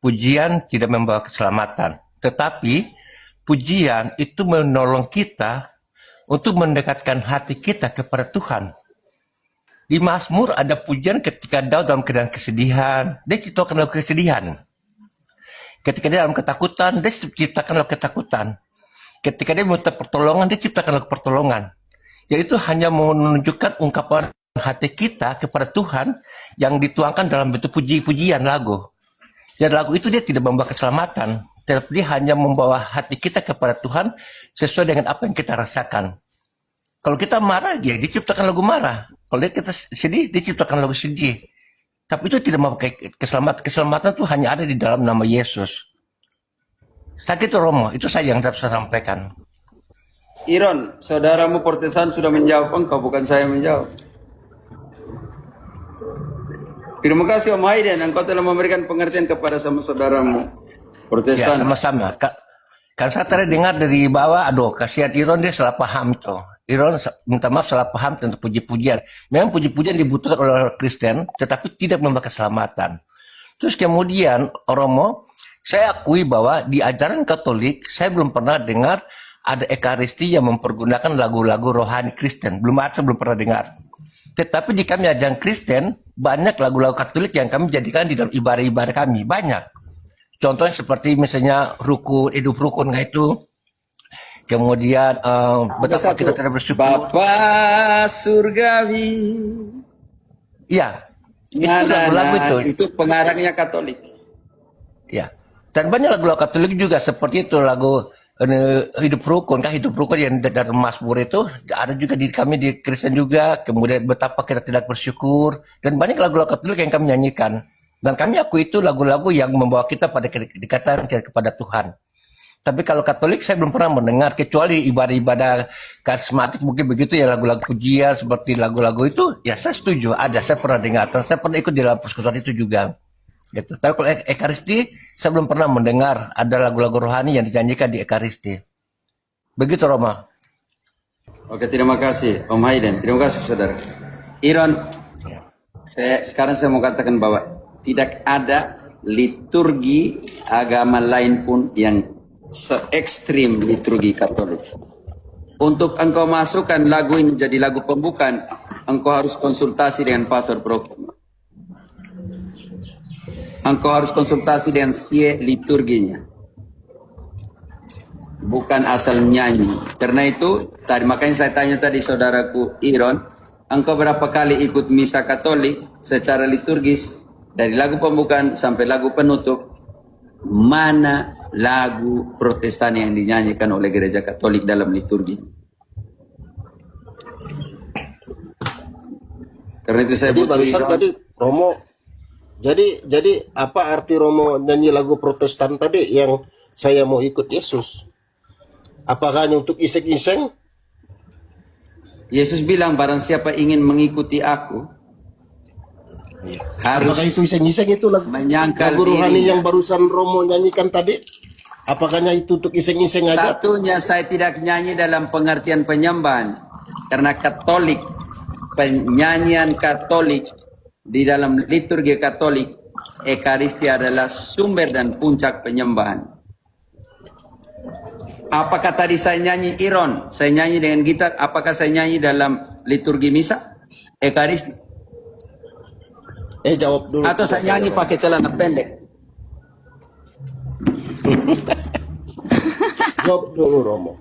pujian tidak membawa keselamatan. Tetapi pujian itu menolong kita untuk mendekatkan hati kita kepada Tuhan. Di Mazmur ada pujian ketika Daud dalam keadaan kesedihan, dia ciptakan lagu kesedihan. Ketika dia dalam ketakutan, dia ciptakan lagu ketakutan. Ketika dia minta pertolongan, dia ciptakan lagu pertolongan. Jadi itu hanya menunjukkan ungkapan hati kita kepada Tuhan yang dituangkan dalam bentuk puji-pujian lagu. Dan lagu itu dia tidak membawa keselamatan, tetapi dia hanya membawa hati kita kepada Tuhan sesuai dengan apa yang kita rasakan. Kalau kita marah, ya dia ciptakan lagu marah. Kalau kita sedih, dia ciptakan lagu sedih. Tapi itu tidak membawa keselamatan. Keselamatan itu hanya ada di dalam nama Yesus. Sakit itu Romo, itu saja yang dapat saya sampaikan. Iron, saudaramu Protestan sudah menjawab engkau, bukan saya menjawab. Terima kasih Om Haiden, engkau telah memberikan pengertian kepada sama saudaramu Protestan. Ya, sama-sama. Kan saya tadi dengar dari bawah, aduh, kasihan Iron, dia salah paham tuh. Iron minta maaf salah paham tentang puji-pujian. Memang puji-pujian dibutuhkan oleh orang Kristen, tetapi tidak membawa keselamatan. Terus kemudian, Romo, saya akui bahwa di ajaran Katolik, saya belum pernah dengar ada Ekaristi yang mempergunakan lagu-lagu rohani Kristen. Belum ada, saya belum pernah dengar. Tetapi di kami ajaran Kristen, banyak lagu-lagu Katolik yang kami jadikan di dalam ibadah-ibadah kami. Banyak. Contohnya seperti misalnya rukun, hidup rukun, kayak itu. Kemudian betapa kita tidak bersyukur. Bapa surgawi. Iya. Itu lagu-lagu itu pengarangnya Katolik. Ya. Dan banyak lagu-lagu Katolik juga seperti itu, lagu hidup rukun, hidup rukun yang dari Mazmur itu ada juga di kami di Kristen juga. Kemudian betapa kita tidak bersyukur, dan banyak lagu-lagu Katolik yang kami nyanyikan. Dan kami akui itu lagu-lagu yang membawa kita pada kedekatan kepada Tuhan. Tapi kalau Katolik saya belum pernah mendengar, kecuali ibadah-ibadah karismatik mungkin begitu ya, lagu-lagu pujian seperti lagu-lagu itu, ya saya setuju, ada, saya pernah dengar, dan saya pernah ikut di dalam persekutuan itu juga. Gitu. Tapi kalau Ekaristi, saya belum pernah mendengar ada lagu-lagu rohani yang dinyanyikan di Ekaristi. Begitu Roma. Oke, terima kasih Om Haiden, terima kasih saudara. Iron, sekarang saya mau katakan bahwa tidak ada liturgi agama lain pun yang se-ekstrim liturgi Katolik. Untuk engkau masukkan lagu ini jadi lagu pembukaan, engkau harus konsultasi dengan pastor program. Engkau harus konsultasi dengan sie liturginya. Bukan asal nyanyi. Karena itu, makanya saya tanya tadi saudaraku Iron, engkau berapa kali ikut misa Katolik secara liturgis, dari lagu pembukaan sampai lagu penutup, mana lagu Protestan yang dinyanyikan oleh gereja Katolik dalam liturgi? Karena itu saya barusan tadi Romo, jadi apa arti Romo nyanyi lagu Protestan tadi yang saya mau ikut Yesus? Apakah hanya untuk iseng-iseng? Yesus bilang barang siapa ingin mengikuti aku harus. Apakah itu iseng-iseng itu lagu rohani yang barusan Romo nyanyikan tadi? Apakahnya itu untuk iseng-iseng aja? Satunya saya tidak nyanyi dalam pengertian penyembahan. Karena Katolik, penyanyian Katolik di dalam liturgi Katolik, Ekaristi adalah sumber dan puncak penyembahan. Apakah tadi saya nyanyi Iron? Saya nyanyi dengan gitar. Apakah saya nyanyi dalam liturgi misa? Ekaristi? Jawab dulu. Atau saya nyanyi pakai celana pendek? Jawab dulu Romo.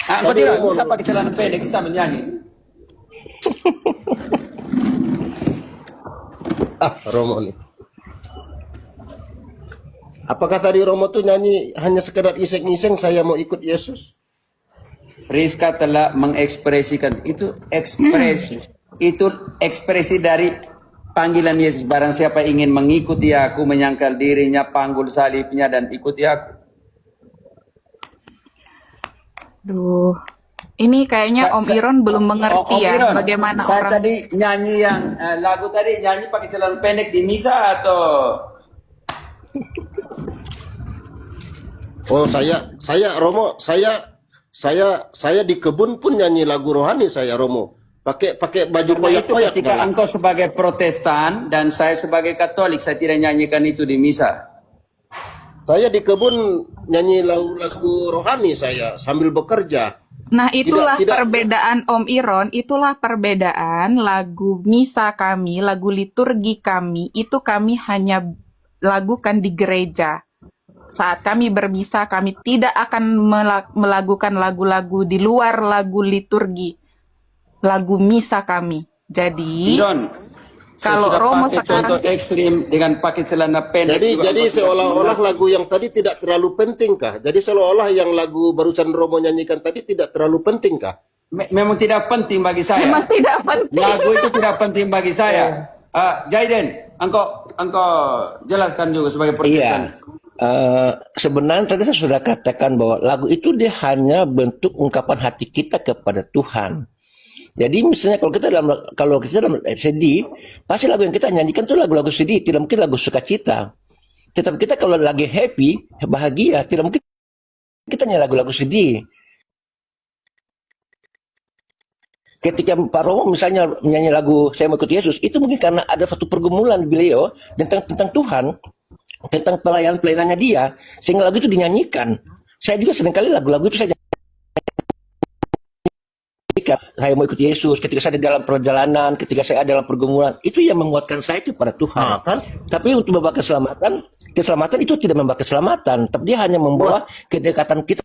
Aku tidak bisa pakai celana pendek, bisa menyanyi. Romo nih. Apakah tadi Romo tuh nyanyi hanya sekedar iseng-iseng saya mau ikut Yesus? Rizka telah mengekspresikan itu ekspresi. Itu ekspresi dari panggilan Yesus. Barang siapa ingin mengikuti aku, menyangkal dirinya, panggul salibnya, dan ikuti aku. Duh, ini kayaknya Om Iron belum mengerti ya Iron, bagaimana saya orang. tadi nyanyi yang lagu tadi nyanyi pakai celana pendek di misa atau? Oh saya Romo, saya di kebun pun nyanyi lagu rohani saya Romo. Pakai baju koyak-koyak. Ketika engkau sebagai Protestan dan saya sebagai Katolik, saya tidak nyanyikan itu di misa. Saya di kebun nyanyi lagu-lagu rohani saya sambil bekerja. Nah, itulah Tidak perbedaan Om Iron, itulah perbedaan lagu misa kami, lagu liturgi kami, itu kami hanya lakukan di gereja. Saat kami bermisa, kami tidak akan melakukan lagu-lagu di luar lagu liturgi, lagu misa kami. Jadi, Iron, saya kalau sudah Romo pakai sekarang, contoh ekstrim dengan pakai celana pendek. juga Jadi engkau tidak seolah-olah menggunakan. lagu yang tadi tidak terlalu penting kah? Jadi seolah-olah yang lagu barusan Romo nyanyikan tadi tidak terlalu penting kah? Memang tidak penting bagi memang saya. tidak penting. Lagu itu tidak penting bagi saya. Jaiden, engkau jelaskan juga sebagai Protestan. Iya. Sebenarnya tadi saya sudah katakan bahwa lagu itu dia hanya bentuk ungkapan hati kita kepada Tuhan. Jadi misalnya kalau kita dalam sedih, pasti lagu yang kita nyanyikan itu lagu-lagu sedih, tidak mungkin lagu sukacita. Tetapi kita kalau lagi happy, bahagia, tidak mungkin kita nyanyi lagu-lagu sedih. Ketika Pak Romo misalnya menyanyi lagu Saya Mau Ikut Yesus, itu mungkin karena ada satu pergumulan beliau tentang Tuhan, tentang pelayanannya dia, sehingga lagu itu dinyanyikan. Saya juga seringkali lagu-lagu itu saya mau ikut Yesus, ketika saya di dalam perjalanan, ketika saya ada dalam pergumulan, itu yang menguatkan saya kepada Tuhan. Kan? Tapi untuk membawa keselamatan itu tidak membawa keselamatan, tapi dia hanya membawa kedekatan kita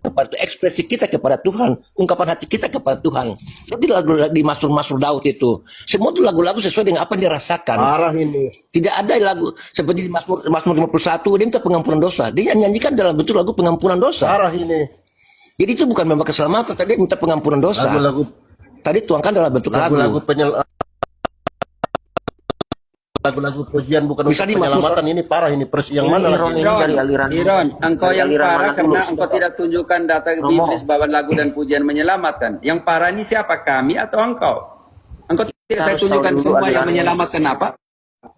kepada ekspresi kita kepada Tuhan, ungkapan hati kita kepada Tuhan. Seperti lagu di Mazmur Daud itu, semua itu lagu-lagu sesuai dengan apa yang dirasakan. Parah ini. Tidak ada lagu seperti di Mazmur 51 dia minta pengampunan dosa. Dia nyanyikan dalam bentuk lagu pengampunan dosa. Parah ini. Jadi itu bukan membawa keselamatan, tadi minta pengampunan dosa. Lagu-lagu Tadi tuangkan dalam bentuk lagu-lagu lagu. lagu-lagu pujian bukan Bisa untuk dimaksud, penyelamatan ini parah ini yang mana Iron lagi? ini dari aliran Iron, engkau dari yang aliran parah mana dulu? karena engkau tidak tunjukkan data Romo. biblis bahwa lagu dan pujian menyelamatkan. Yang parah ini siapa? Kami atau engkau? Engkau tidak saya Harus tunjukkan tahu dulu semua yang alirannya. menyelamatkan apa?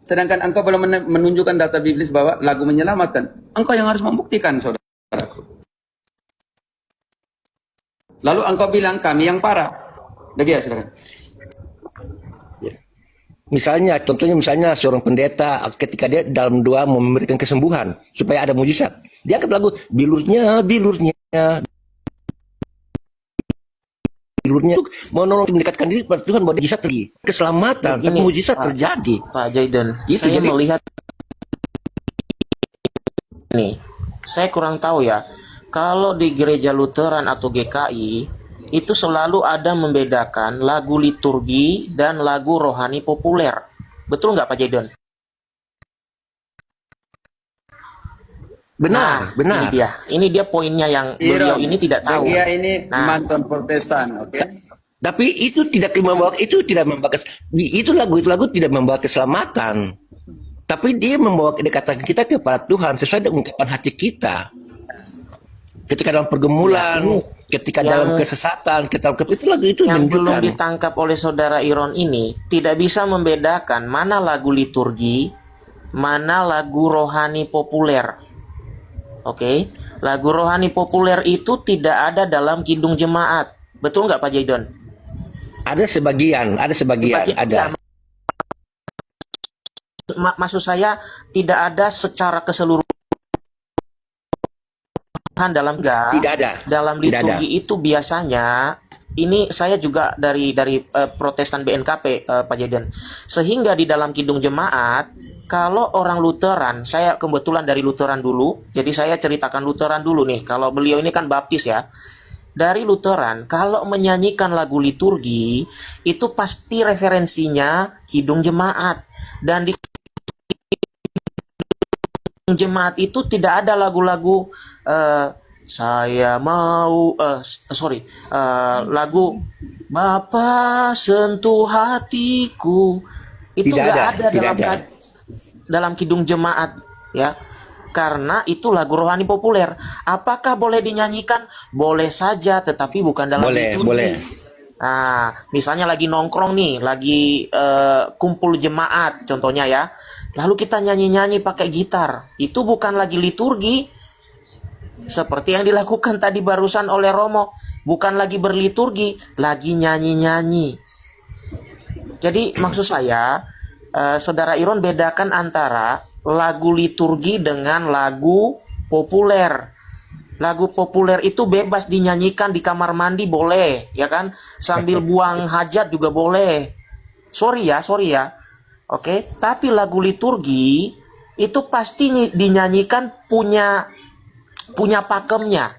Sedangkan engkau belum menunjukkan data biblis bahwa lagu menyelamatkan. Engkau yang harus membuktikan, saudaraku. Lalu engkau bilang kami yang parah. Lagi ya, silakan. contohnya misalnya seorang pendeta ketika dia dalam doa mau memberikan kesembuhan supaya ada mujizat, dia angkat lagu bilurnya untuk menolong mendekatkan diri kepada Tuhan bahwa mujizat terjadi, keselamatan, Begini, tapi mujizat Pak. terjadi. Pak Jaiden, Itu saya jadi- melihat nih, saya kurang tahu ya. Kalau di gereja Lutheran atau GKI itu selalu ada membedakan lagu liturgi dan lagu rohani populer. Betul nggak Pak Jaiden? Benar. Ini dia poinnya yang beliau ini tidak tahu. Dia ini Nah. mantan Protestan, oke? Tapi itu tidak membawa itu lagu tidak membawa keselamatan. Tapi dia membawa kedekatan kita kepada Tuhan sesuai dengan ungkapan hati kita. Ketika dalam pergumulan, ketika dalam kesesatan, itu lagu itu Yang belum menunjukkan. ditangkap oleh saudara Iron ini tidak bisa membedakan mana lagu liturgi, mana lagu rohani populer. Oke, lagu rohani populer itu tidak ada dalam kidung jemaat. Betul nggak Pak Jaidon? Ada sebagian, ada. Ya, maksud saya tidak ada secara keseluruhan dalam Tidak ada. dalam Tidak ada. liturgi itu biasanya ini saya juga dari Protestan BNKP Pak Jaden, sehingga di dalam kidung jemaat kalau orang Lutheran, saya kebetulan dari Lutheran dulu, jadi saya ceritakan Lutheran dulu nih. Kalau beliau ini kan Baptis ya, dari Lutheran kalau menyanyikan lagu liturgi itu pasti referensinya kidung jemaat, dan di jemaat itu tidak ada lagu-lagu saya mau lagu Bapa sentuh hatiku itu Tidak nggak ada, ada tidak ada. dalam kidung jemaat ya, karena itu lagu rohani populer. Apakah boleh dinyanyikan? Boleh saja, tetapi bukan dalam liturgi. Boleh. Nah, misalnya lagi nongkrong nih, lagi kumpul jemaat contohnya ya. Lalu kita nyanyi-nyanyi pakai gitar. Itu bukan lagi liturgi. Seperti yang dilakukan tadi barusan oleh Romo. Bukan lagi berliturgi, lagi nyanyi-nyanyi. Jadi maksud saya, Saudara Iron bedakan antara lagu liturgi dengan lagu populer. Lagu populer itu bebas dinyanyikan di kamar mandi boleh, ya kan? Sambil buang hajat juga boleh. Sorry ya. Oke, tapi lagu liturgi itu pasti dinyanyikan punya pakemnya,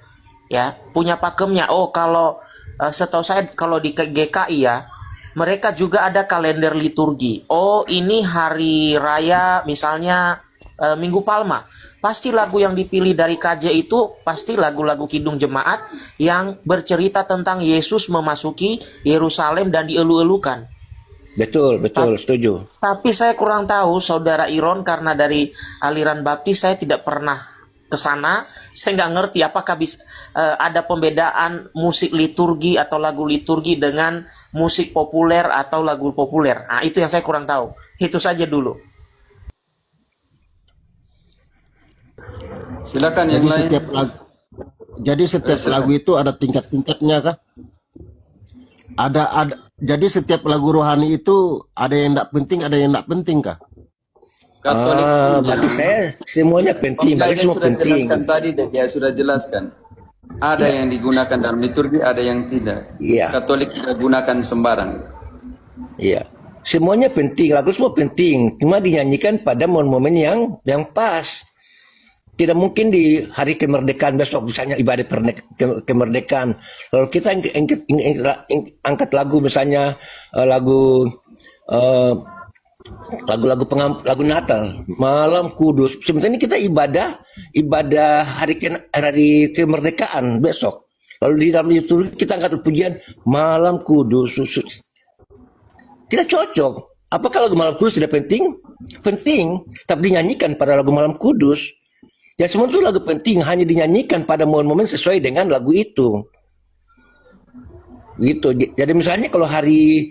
ya, punya pakemnya. Oh, kalau setahu saya kalau di GKI ya, mereka juga ada kalender liturgi. Oh, ini hari raya misalnya Minggu Palma. Pasti lagu yang dipilih dari KJ itu pasti lagu-lagu Kidung Jemaat yang bercerita tentang Yesus memasuki Yerusalem dan dielu-elukan. Betul, setuju. Tapi saya kurang tahu Saudara Iron, karena dari aliran baptis saya tidak pernah ke sana. Saya nggak ngerti apakah ada pembedaan musik liturgi atau lagu liturgi dengan musik populer atau lagu populer. Nah, itu yang saya kurang tahu. Itu saja dulu. Silakan yang lain. Jadi setiap lagu itu ada tingkat-tingkatnya kah? Jadi setiap lagu rohani itu ada yang tidak penting, ada yang tidak penting kah? Katolik Bagi saya semuanya penting, Om bagi Haiden semua sudah penting. jelaskan tadi, dan dia sudah jelaskan. Ada yang digunakan dalam liturgi, ada yang tidak. Iya. Katolik tidak gunakan sembarang. Iya. Semuanya penting, lagu semua penting. Cuma dinyanyikan pada momen-momen yang pas. Tidak mungkin di hari kemerdekaan besok misalnya ibadah kemerdekaan. Lalu kita angkat lagu misalnya lagu Natal, Malam Kudus. Sebenarnya kita ibadah hari kemerdekaan besok. Lalu di dalam itu kita angkat pujian Malam Kudus. Tidak cocok. Apakah lagu Malam Kudus tidak penting? Penting, tapi dinyanyikan pada lagu Malam Kudus. Ya semua itu lagu penting, hanya dinyanyikan pada momen-momen sesuai dengan lagu itu. Gitu. Jadi misalnya kalau hari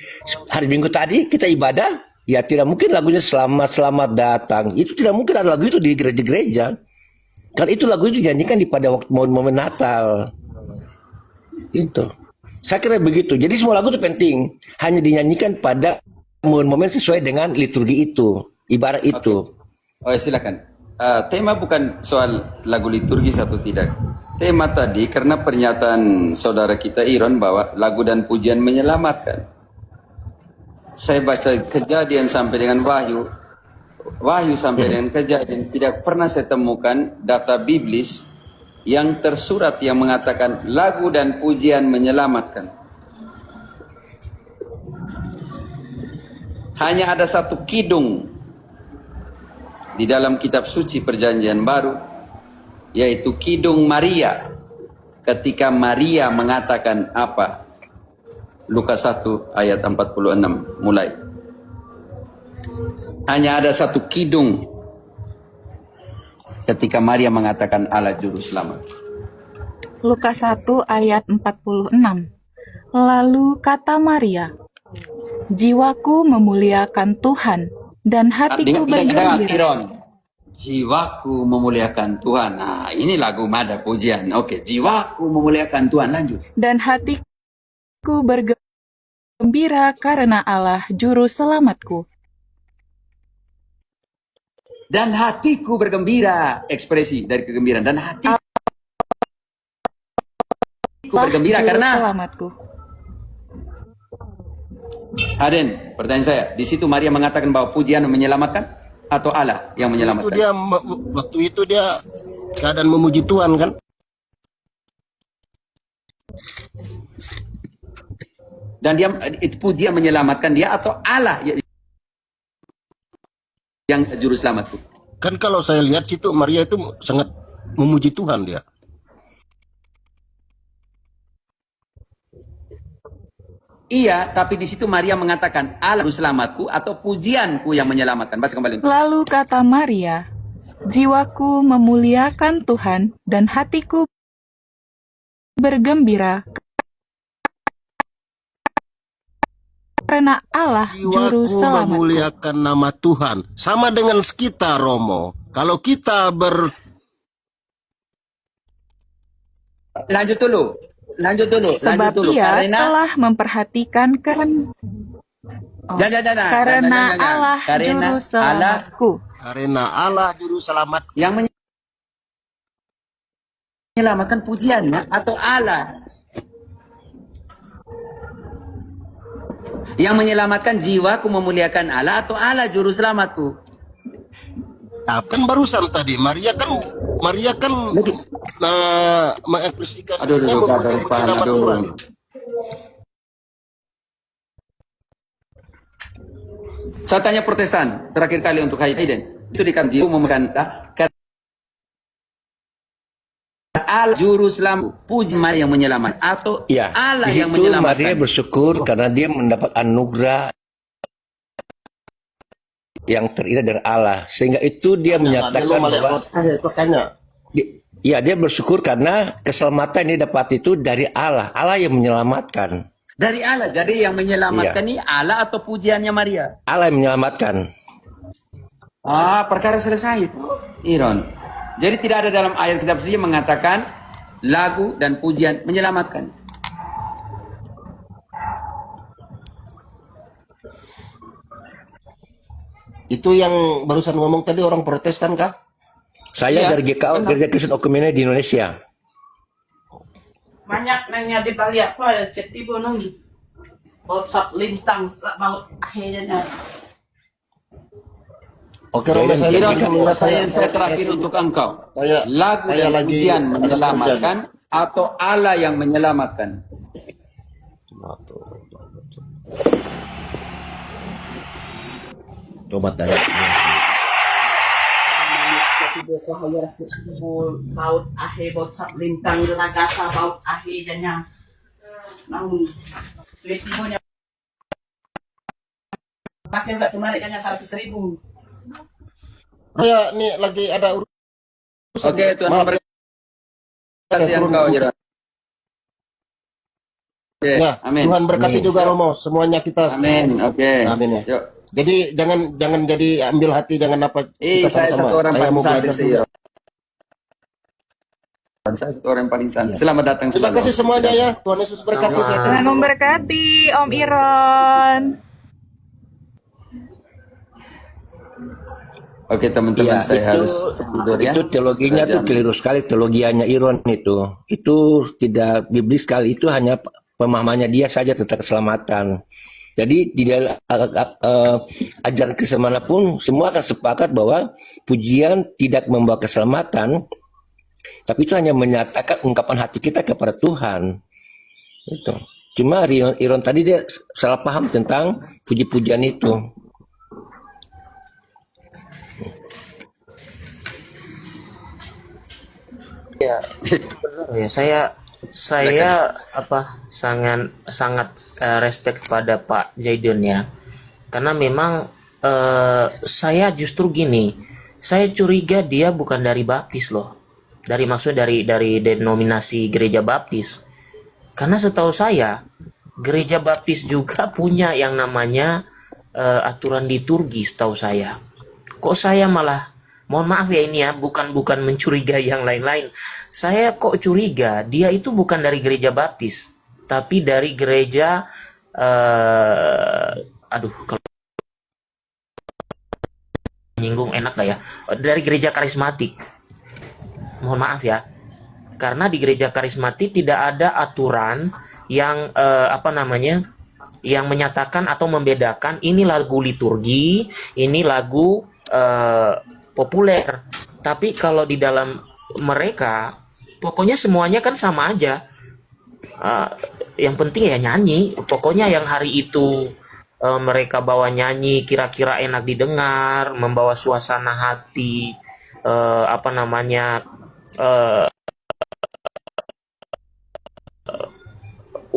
Minggu tadi kita ibadah, ya tidak mungkin lagunya selamat datang. Itu tidak mungkin ada lagu itu di gereja-gereja. Kan itu lagu itu dinyanyikan pada waktu momen-momen Natal. Itu. Saya kira begitu. Jadi semua lagu itu penting, hanya dinyanyikan pada momen-momen sesuai dengan liturgi itu, ibarat itu. Oh, silakan. Tema bukan soal lagu liturgi atau tidak. Tema tadi karena pernyataan saudara kita Iron bahwa lagu dan pujian menyelamatkan. Saya baca Kejadian sampai dengan Wahyu sampai dengan Kejadian, tidak pernah saya temukan data biblis yang tersurat yang mengatakan lagu dan pujian menyelamatkan. Hanya ada satu kidung di dalam kitab suci Perjanjian Baru, yaitu Kidung Maria, ketika Maria mengatakan apa? Lukas 1 ayat 46 mulai. Hanya ada satu kidung ketika Maria mengatakan Allah Juru Selamat. Lukas 1 ayat 46. Lalu kata Maria, jiwaku memuliakan Tuhan dan hatiku Dengar, bergembira. Iron. Jiwaku memuliakan Tuhan. Nah, ini lagu Mada pujian. Oke, jiwaku memuliakan Tuhan. Lanjut. Dan hatiku bergembira karena Allah Juru Selamatku. Dan hatiku bergembira. Ekspresi dari kegembiraan. Dan hatiku bergembira Juru karena Selamatku. Aden, pertanyaan saya, di situ Maria mengatakan bahwa pujian menyelamatkan atau Allah yang menyelamatkan? Waktu itu dia keadaan memuji Tuhan kan? Dan dia itu pujian menyelamatkan dia atau Allah yang juru selamat? Kan kalau saya lihat situ Maria itu sangat memuji Tuhan dia. Iya, tapi di situ Maria mengatakan Allah juru selamatku atau pujianku yang menyelamatkan. Baca kembali. Lalu kata Maria, jiwaku memuliakan Tuhan dan hatiku bergembira karena Allah Juru Jiwaku Selamatku. memuliakan nama Tuhan. Sama dengan kita, Romo. Kalau kita Lanjut dulu. Sebab ia Karena telah memperhatikan Oh, Jangan. karena Allah Karena juru Allah selamatku. Karena Allah juru selamat. yang menyelamatkan pujiannya atau Allah yang menyelamatkan jiwaku memuliakan Allah atau Allah juru selamatku? Nah, kan barusan tadi Maria kan mengekspresikan dirinya menyelamat Tuhan. Saya tanya Protestan terakhir kali untuk Hayden itu di kanji memegang Allah juru selamat puji Maria yang menyelamat atau Ya, Allah di yang situ Maria menyelamatkan? bersyukur karena dia mendapat anugerah yang terindah dari Allah, sehingga itu dia menyatakan bahwa dia bersyukur karena keselamatan yang dapat itu dari Allah. Allah yang menyelamatkan. Dari Allah. Jadi yang menyelamatkan Iya. ini Allah atau pujiannya Maria? Allah yang menyelamatkan. Perkara selesai itu, Iron. Jadi tidak ada dalam ayat kitab suci mengatakan lagu dan pujian menyelamatkan. Itu yang barusan ngomong tadi orang Protestan kah? Saya Iya, dari GKO, Gereja Kristen Okumene di Indonesia. Banyak nanya di Bali apa ceti bonong WhatsApp lintang sa baut akhirnya. Oke, Romo, Saya terakhir untuk engkau. Lagu saya dan lagi pujian ada menyelamatkan atau Allah yang menyelamatkan? Coba tanya. Baut akhir WhatsApp lintang ragasa baut akhirnya. Namun leti punya pakai enggak kemarin kan 100.000. Ya, nih lagi ada urusan. Oke, Tuhan Maaf, memberkati saya turun engkau, dulu. Jeron. Oke, Ya, amin. Tuhan berkati Amin. juga Romo, semuanya kita. Amin. Oke. Amin ya. Yuk. Jadi jangan jadi ambil hati, jangan apa, kita Saya sama-sama. satu orang Saya paling mau santai belajar sih, juga. Iron. Saya satu orang yang paling santai. Selamat datang Terima selalu. kasih semuanya ya. Tuhan Yesus berkati. Saya Tuhan memberkati Om Iron. Oke, teman-teman, Ya, saya harus tidur ya. itu teologinya tuh Jam. keliru sekali, teologianya Iron itu. Itu tidak biblis sekali, itu hanya pemahamannya dia saja tentang keselamatan. Jadi di dalam ajaran Kristen manapun semua akan sepakat bahwa pujian tidak membawa keselamatan, tapi itu hanya menyatakan ungkapan hati kita kepada Tuhan. Itu. Cuma Iron tadi dia salah paham tentang puji-pujian itu. Ya, benar ya. Saya apa sangat sangat respect pada Pak Jaidon ya. Karena memang saya justru gini, saya curiga dia bukan dari baptis loh. Dari denominasi gereja baptis. Karena setahu saya gereja baptis juga punya yang namanya aturan liturgi setahu saya. Kok saya malah, mohon maaf ya ini ya, bukan mencurigai yang lain-lain. Saya kok curiga dia itu bukan dari gereja baptis, tapi dari gereja kalau menyinggung enak gak ya? Dari gereja karismatik. Mohon maaf ya. Karena di gereja karismatik tidak ada aturan yang yang menyatakan atau membedakan ini lagu liturgi, ini lagu populer. Tapi kalau di dalam mereka pokoknya semuanya kan sama aja. Yang penting ya nyanyi. Pokoknya yang hari itu mereka bawa nyanyi kira-kira enak didengar, membawa suasana hati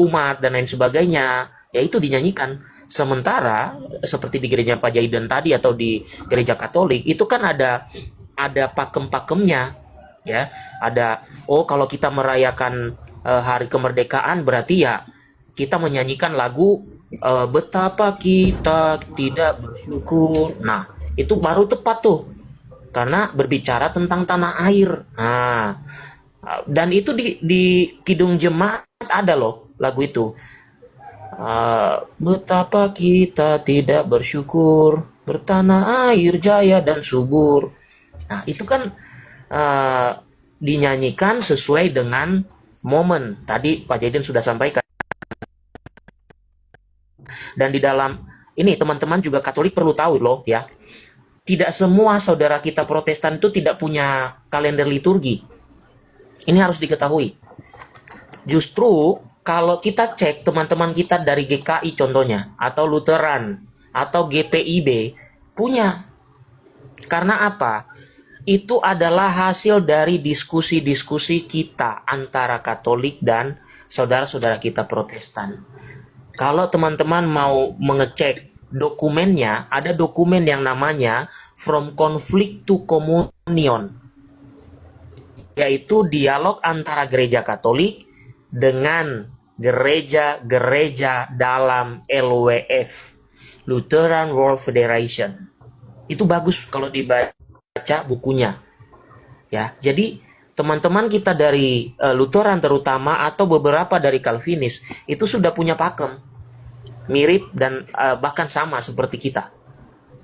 umat dan lain sebagainya, ya itu dinyanyikan. Sementara seperti di gereja Pak Jaiden tadi atau di gereja Katolik itu kan ada pakem-pakemnya, ya. Ada kalau kita merayakan hari kemerdekaan berarti ya kita menyanyikan lagu betapa kita tidak bersyukur. Nah, itu baru tepat tuh. Karena berbicara tentang tanah air. Nah, dan itu di Kidung Jemaat ada loh lagu itu. Betapa kita tidak bersyukur bertanah air jaya dan subur. Nah, itu kan dinyanyikan sesuai dengan momen. Tadi Pak Jaden sudah sampaikan. Dan di dalam ini teman-teman juga Katolik perlu tahu loh ya. Tidak semua saudara kita Protestan itu tidak punya kalender liturgi. Ini harus diketahui. Justru kalau kita cek teman-teman kita dari GKI contohnya, atau Lutheran, atau GPIB, punya. Karena apa? Itu adalah hasil dari diskusi-diskusi kita antara Katolik dan saudara-saudara kita Protestan. Kalau teman-teman mau mengecek dokumennya, ada dokumen yang namanya From Conflict to Communion, yaitu dialog antara gereja Katolik dengan gereja-gereja dalam LWF, Lutheran World Federation. Itu bagus kalau dibaca bukunya. Ya, jadi teman-teman kita dari Lutheran terutama atau beberapa dari Calvinis itu sudah punya pakem mirip dan bahkan sama seperti kita.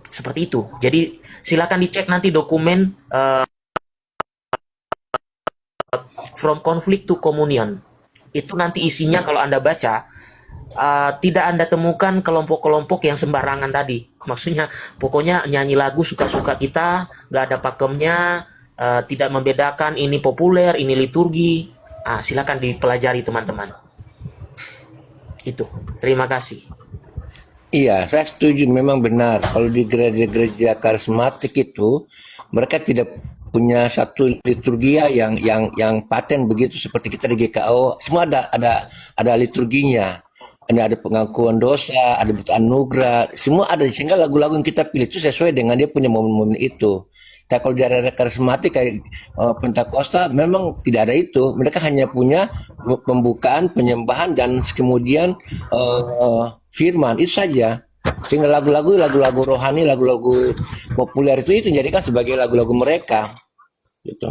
Seperti itu. Jadi silakan dicek nanti dokumen From Conflict to Communion. Itu nanti isinya kalau Anda baca, tidak Anda temukan kelompok-kelompok yang sembarangan tadi. Maksudnya pokoknya nyanyi lagu suka-suka kita, nggak ada pakemnya, tidak membedakan ini populer, ini liturgi. Silakan dipelajari teman-teman. Itu. Terima kasih. Iya, saya setuju. Memang benar. Kalau di gereja-gereja karismatik itu, mereka tidak punya satu liturgia yang paten begitu seperti kita di GKO. Semua ada liturginya. Ada pengakuan dosa, ada anugerah, semua ada. Sehingga lagu-lagu yang kita pilih itu sesuai dengan dia punya momen-momen itu. Tapi kalau di area karismatik kayak Pentakosta memang tidak ada itu. Mereka hanya punya pembukaan, penyembahan, dan kemudian firman, itu saja. Sehingga lagu-lagu rohani, lagu-lagu populer itu dijadikan sebagai lagu-lagu mereka. Gitu.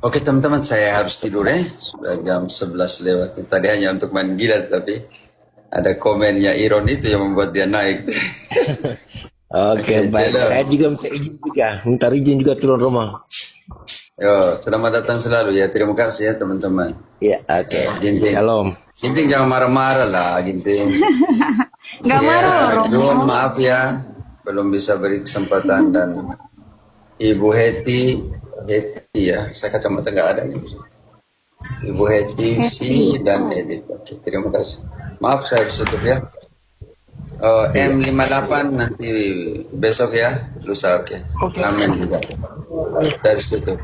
Oke teman-teman, saya harus tidur ya. Sudah jam 11 lewat. Tadi hanya untuk main gila, tapi ada komennya Iron itu yang membuat dia naik. Oke, baik. Jello. Saya juga minta izin juga turun rumah. Yo, selamat datang selalu ya. Terima kasih ya teman-teman. Ya, oke. Ginting. Shalom. Ginting jangan marah-marah lah, Ginting. Nggak marah loh, Romo. Zul, maaf ya, belum bisa beri kesempatan. Dan Ibu Heti ya, saya kacamata nggak ada nih. Ibu Heti, Si, dan Edit. Oke, terima kasih. Maaf saya harus tutup ya. M58 nanti besok ya, lusa oke. Amin juga. Saya harus tutup.